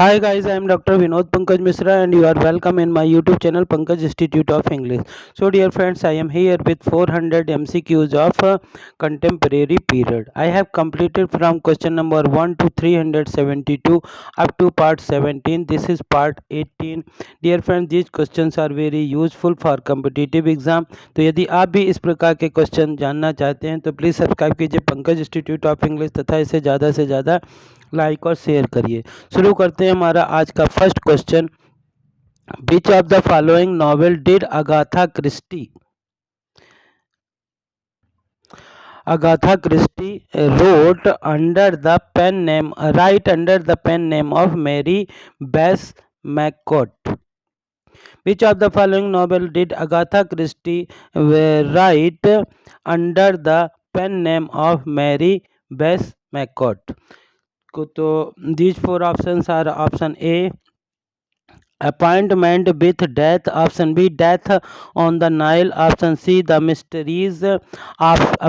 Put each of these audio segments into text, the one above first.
Hi guys, I am Dr. Vinod Pankaj Misra and you are welcome in my YouTube channel Pankaj Institute of English. So dear friends, I am here with 400 MCQs of contemporary period. I have completed from question number 1 to 372 up to part 17. This is part 18. Dear friends, these questions are very useful for competitive exam. तो यदि आप भी इस प्रकार के question जानना चाहते हैं तो प्लीज़ सब्सक्राइब कीजिए पंकज इंस्टीट्यूट ऑफ इंग्लिश तथा इसे ज़्यादा से ज़्यादा लाइक और शेयर करिए। शुरू करते हैं हमारा आज का first question. Which of the following novel did Agatha Christie wrote under the pen name right under the pen name of Mary Bess McCourt? Which of the following novel did Agatha Christie write under the pen name of Mary Bess McCourt? तो these four options are option A, Appointment with Death, option B, Death on the Nile, option C, The Mysteries of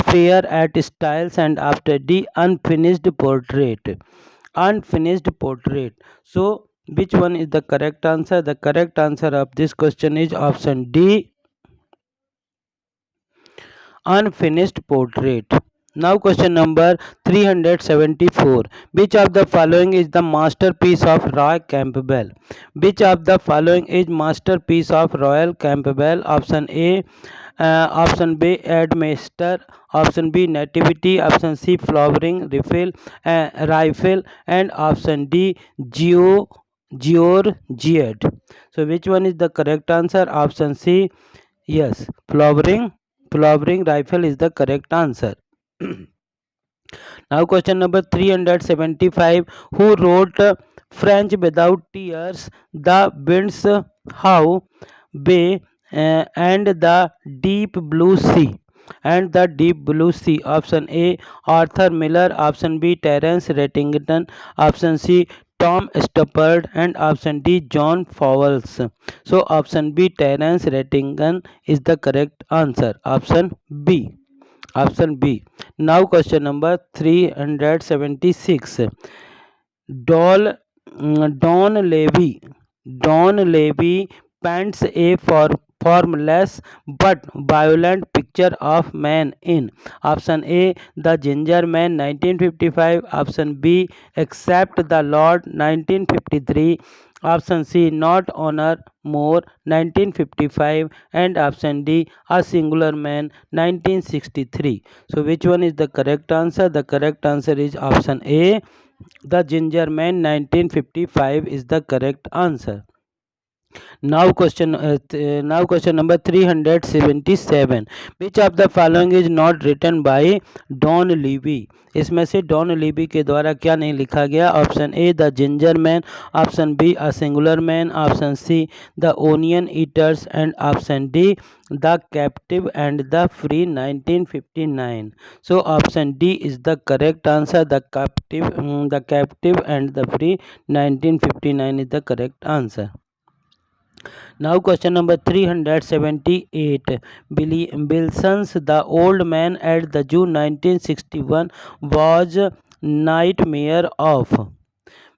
Affair at Styles, and after D, Unfinished Portrait. Unfinished Portrait. So which one is the correct answer? The correct answer of this question is option D, Unfinished Portrait. Now question number 374. Which of the following is the masterpiece of Roy Campbell? Which of the following is masterpiece of Royal Campbell? Option A, option B, Admeister, option B, Nativity, option C, Flowering Rifle, and option D, Georgiad. So which one is the correct answer? Option C, yes, Flowering Rifle is the correct answer. Now question number 375. Who wrote French Without Tears, The Winds How Bay, and The Deep Blue Sea? And The Deep Blue Sea. Option A, Arthur Miller. Option B, Terence Rettington. Option C, Tom Stoppard, and option D, John Fowles. So option B, Terence Rettington is the correct answer. Option B. Option B. Now question number 376. Doll, Don Levy paints a formless but violent picture of man in option A, The Ginger Man 1955, option B, Except the Lord 1953, option C, Not Honor More 1955, and option D, A Singular Man 1963. So which one is the correct answer? The correct answer is option A, The Ginger Man 1955 is the correct answer. Now question number 377. Which of the following is not written by Don Levy? इसमें से don लीवी के द्वारा क्या नहीं लिखा गया? Option A, the ginger man, option B, a singular man, option C, the onion eaters, and option D, the captive and the free 1959. So option D is the correct answer. The captive and the free 1959 is the correct answer. Now question number 378. Bilson's The Old Man at the Zoo 1961 was Nightmare of.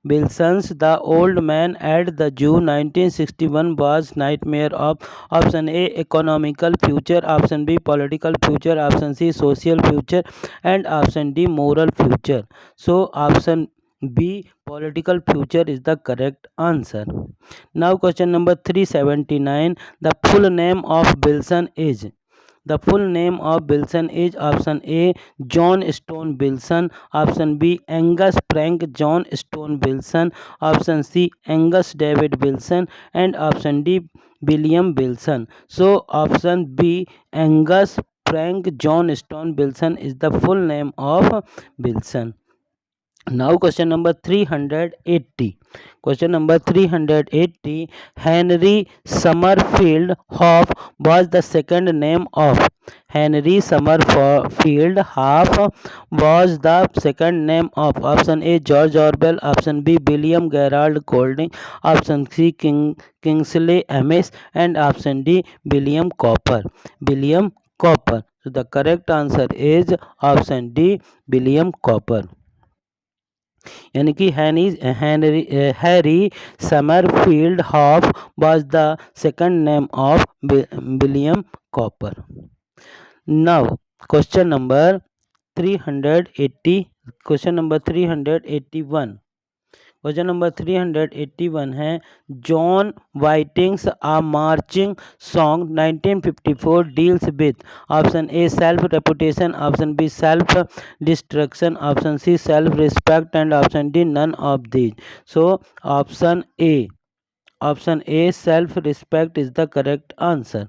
Bilson's The Old Man at the Zoo 1961 was Nightmare of. Option A, economical future, option B, political future, option C, social future, and option D, moral future. So option B, political future is the correct answer. Now question number 379. The full name of Bilson is. The full name of Bilson is option A, John Stone Bilson, option B, Angus Frank John Stone Bilson, option C, Angus David Bilson, and option D, William Bilson. So option B, Angus Frank John Stone Bilson is the full name of Bilson. Now question number 380. Question number 380. Henry Summerfield Hoff was the second name of. Henry Summerfield Hoff was the second name of. Option A, George Orwell, option B, William Gerald Golding, option C, Kingsley Amis, and option D, William Cooper. William Cooper. So the correct answer is option D, William Cooper. यानी कि Harry Summerfield Hoff was the second name of William Cooper. Now, question number 380, question number 381. Question number 381 है John Whiting's a marching song 1954 deals with option A self reputation, option B self destruction, option C self respect and option D none of these. So option A self respect is the correct answer.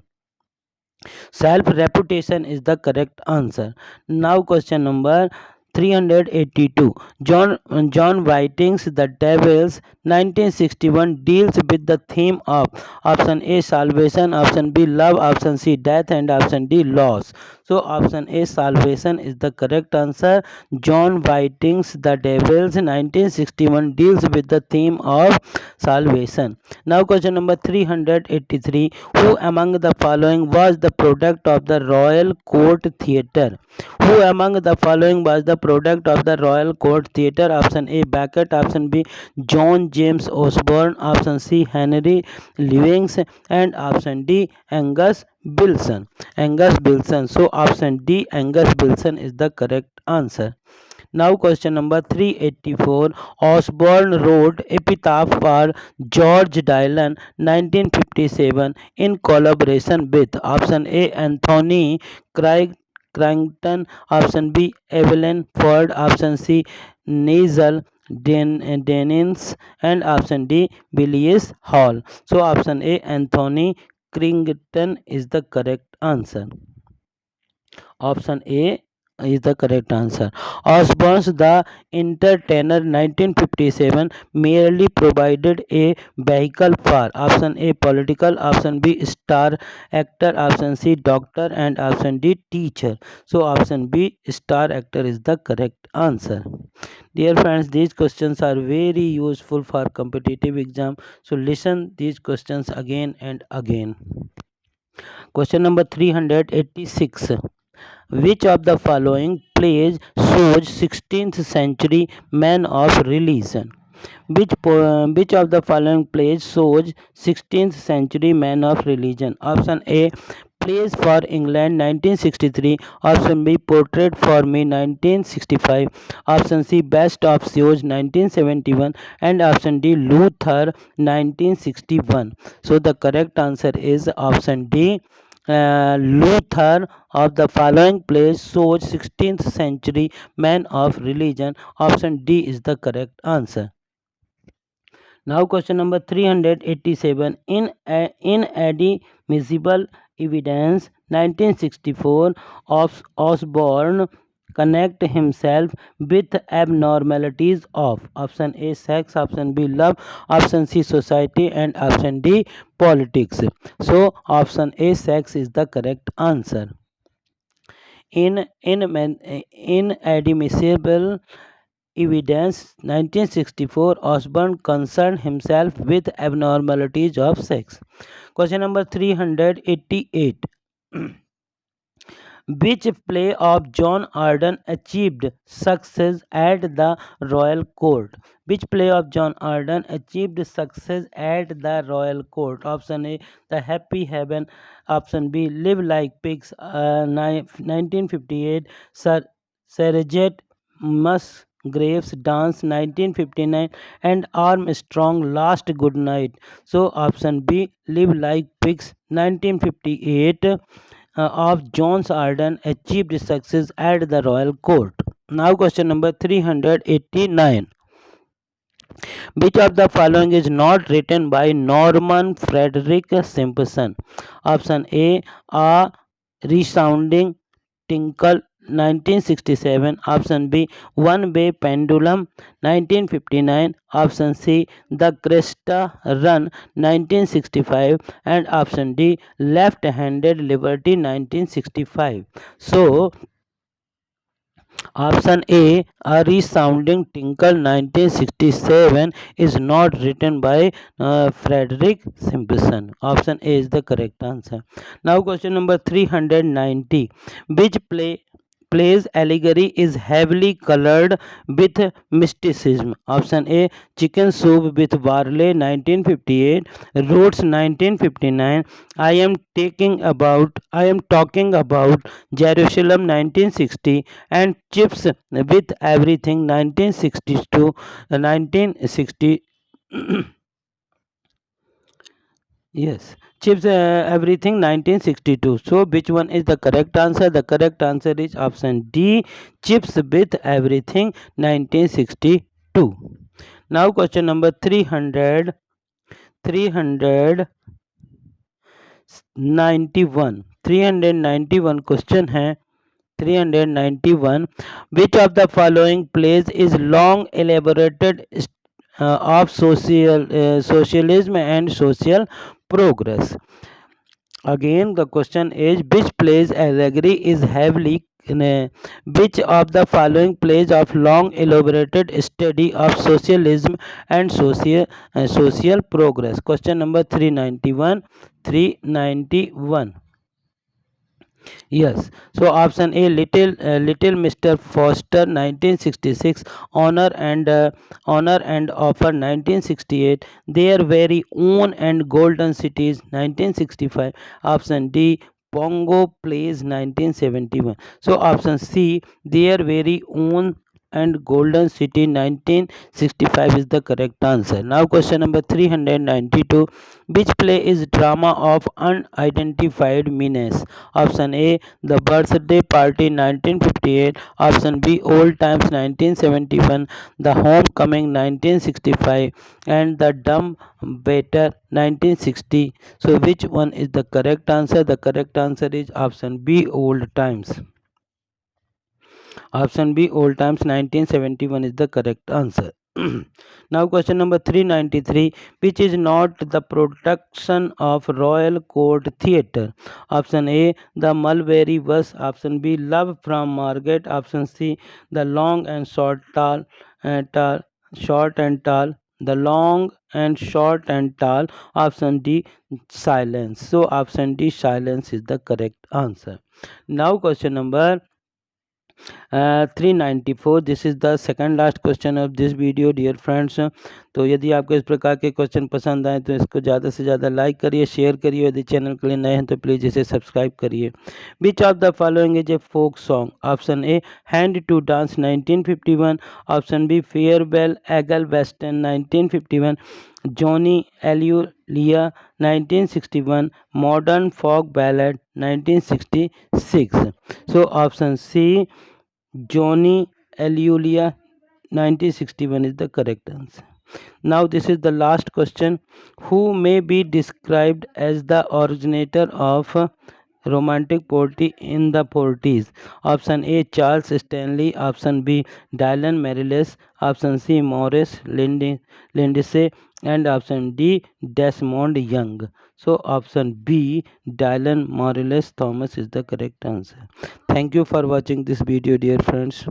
Self reputation is the correct answer. Now question number 382. John Whiting's The Devils 1961 deals with the theme of option A salvation, option B love, option C death and option D loss. So option A salvation is the correct answer. John Whiting's The Devils 1961 deals with the theme of salvation. Now question number 383. Who among the following was the product of the Royal Court Theatre? Who among the following was the product of the Royal Court Theatre? Option A Beckett, option B John James Osborne, option C Henry Lewis and option D Angus Bilson. Angus Bilson. So option D Angus Bilson is the correct answer. Now question number 384. Osborne wrote Epitaph for George Dylan 1957 in collaboration with option A Anthony Crichton, option B Evelyn Ford, option C Nigel Dennis and option D Willis Hall. So option A Anthony Crichton is the correct answer. Option A is the correct answer. Osborne's The Entertainer 1957 merely provided a vehicle for option A political, option B star actor, option C doctor and option D teacher. So option B star actor is the correct answer. Dear friends, these questions are very useful for competitive exam. So listen these questions again and again. Question number 386. Which of the following plays shows 16th century man of religion? Which of the following plays shows 16th century man of religion? Option A Plays for England 1963, option B Portrait for Me 1965, option C Best of Shows 1971 and option D Luther 1961. So the correct answer is option D. Luther of the following plays shows 16th century man of religion. Option D is the correct answer. Now question number 387. In Inadmissible Evidence 1964, Osborne connect himself with abnormalities of option A sex, option B love, option C society and option D politics. So option A sex is the correct answer. Inadmissible Evidence 1964, Osborne concerned himself with abnormalities of sex. Question number 388. Which play of John Arden achieved success at the Royal Court? Which play of John Arden achieved success at the Royal Court? Option A The Happy Heaven, option B Live Like Pigs 1958, Sargent Musgrave's Dance 1959 and Armstrong Last Good Night. So option B Live Like Pigs 1958 of John Arden achieved success at the Royal Court. Now question number 389. Which of the following is not written by Norman Frederick Simpson? Option A Resounding Tinkle 1967, option B One Way Pendulum 1959, option C The Cresta Run 1965 and option D Left Handed Liberty 1965. So option A Resounding Tinkle 1967 is not written by Frederick Simpson. Option A is the correct answer. Now question number 390. Which play plays allegory is heavily colored with mysticism? Option A, Chicken Soup with Barley 1958, Roots 1959, I am talking about Jerusalem 1960, and Chips with Everything 1962, 1960. Yes, Chips Everything 1962. So which one is the correct answer? The correct answer is option D, Chips with Everything 1962. Now question number 391 391 question है 391. Which of the following plays is long elaborated of socialism and social progress? Again the question is, which plays allegory is heavily which of the following plays of long elaborated study of socialism and social progress? Question number 391. 391. Yes. So option A, Little Mr. Foster 1966, Honor and Offer 1968, Their Very Own and Golden Cities 1965. Option D, Pongo Plays 1971. So option C, Their Very Own and Golden City 1965 is the correct answer. Now question number 392. Which play is drama of unidentified menace? Option A, The Birthday Party 1958. Option B, Old Times 1971. The Homecoming 1965. And The Dumb Waiter 1960. So which one is the correct answer? The correct answer is option B, Old Times. Option B, Old Times 1971 is the correct answer. Now question number 393. Which is not the production of Royal Court Theatre? Option A, The Mulberry Bus. Option B, Love from Margaret. Option C, The Long and Short Short and Tall. The Long and Short and Tall. Option D, Silence. So option D, Silence is the correct answer. Now question number 394. This is the second last question of this video dear friends. तो यदि आपको इस प्रकार के question पसंद आए तो इसको ज़्यादा से ज़्यादा लाइक करिए, शेयर करिए. यदि चैनल के लिए नए हैं तो प्लीज़ इसे सब्सक्राइब करिए. Which of the following is a folk song? Option A, hand to dance 1951. Option B, farewell eagle western 1951. Johnny alleluia 1961. Modern folk ballad 1966. So option C, Johnny Elulia 1961 is the correct answer. Now this is the last question. Who may be described as the originator of romantic poetry in the 40s? Option A, Charles Stanley. Option B, Dylan Meredith. Option C, Morris Lindsay. And option D, Desmond Young. So option B, Dylan Morris Thomas is the correct answer. Thank you for watching this video dear friends.